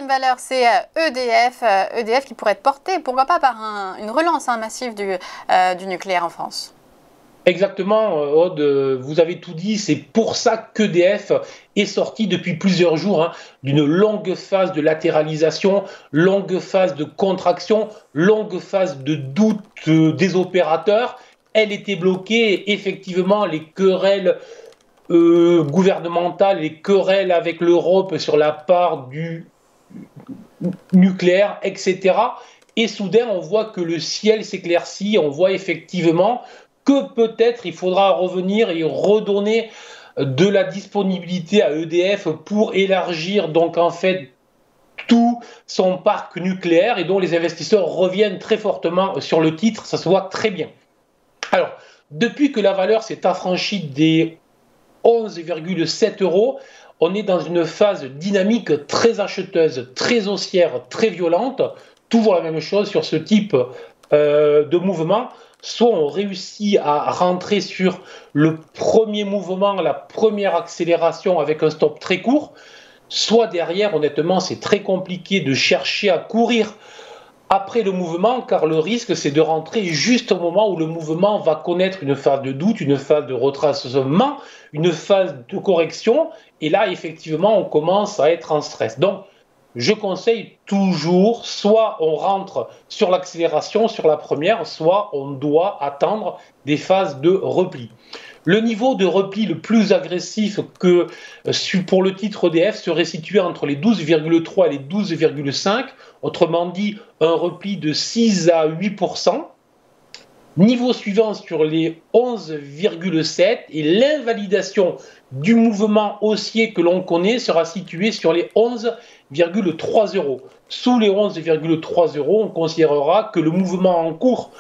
troisième valeur, c'est EDF. EDF qui pourrait être porté, pourquoi pas, par une relance massive du nucléaire en France. Exactement, Aude, vous avez tout dit. C'est pour ça qu'EDF est sorti depuis plusieurs jours d'une longue phase de latéralisation, longue phase de contraction, longue phase de doute des opérateurs. Elle était bloquée. Effectivement, les querelles gouvernementales, les querelles avec l'Europe sur la part du nucléaire, etc. Et soudain, on voit que le ciel s'éclaircit, on voit effectivement que peut-être il faudra revenir et redonner de la disponibilité à EDF pour élargir donc en fait tout son parc nucléaire et dont les investisseurs reviennent très fortement sur le titre, ça se voit très bien. Alors, depuis que la valeur s'est affranchie des 11,7 euros, on est dans une phase dynamique très acheteuse, très haussière, très violente. Toujours la même chose sur ce type de mouvement. Soit on réussit à rentrer sur le premier mouvement, la première accélération avec un stop très court, soit derrière, honnêtement, c'est très compliqué de chercher à courir après le mouvement, car le risque, c'est de rentrer juste au moment où le mouvement va connaître une phase de doute, une phase de retracement, une phase de correction, et là, effectivement, on commence à être en stress. Donc, je conseille toujours, soit on rentre sur l'accélération, sur la première, soit on doit attendre des phases de repli. Le niveau de repli le plus agressif que pour le titre EDF serait situé entre les 12,3 et les 12,5, autrement dit un repli de 6 à 8%. Niveau suivant sur les 11,7 et l'invalidation du mouvement haussier que l'on connaît sera située sur les 11,3 euros. Sous les 11,3 euros, on considérera que le mouvement en cours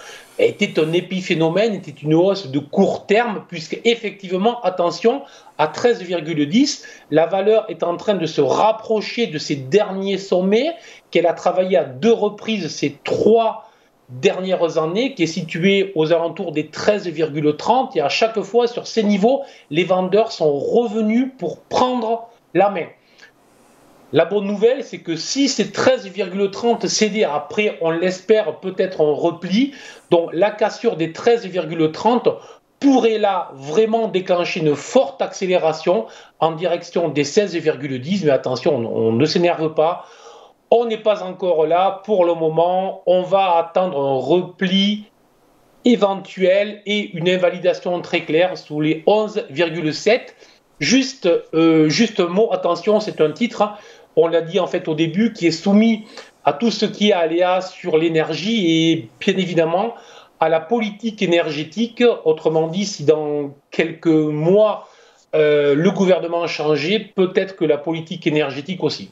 était un épiphénomène, était une hausse de court terme, puisque effectivement, attention, à 13,10, la valeur est en train de se rapprocher de ses derniers sommets, qu'elle a travaillé à 2 reprises ces 3 dernières années, qui est située aux alentours des 13,30, et à chaque fois sur ces niveaux, les vendeurs sont revenus pour prendre la main. La bonne nouvelle, c'est que si ces 13,30 cédés, après, on l'espère, peut-être un repli, donc la cassure des 13,30 pourrait là vraiment déclencher une forte accélération en direction des 16,10, mais attention, on ne s'énerve pas, on n'est pas encore là pour le moment, on va attendre un repli éventuel et une invalidation très claire sous les 11,7. Juste un mot, attention, c'est un titre, on l'a dit en fait au début, qui est soumis à tout ce qui est aléa sur l'énergie et bien évidemment à la politique énergétique. Autrement dit, si dans quelques mois le gouvernement a changé, peut-être que la politique énergétique aussi.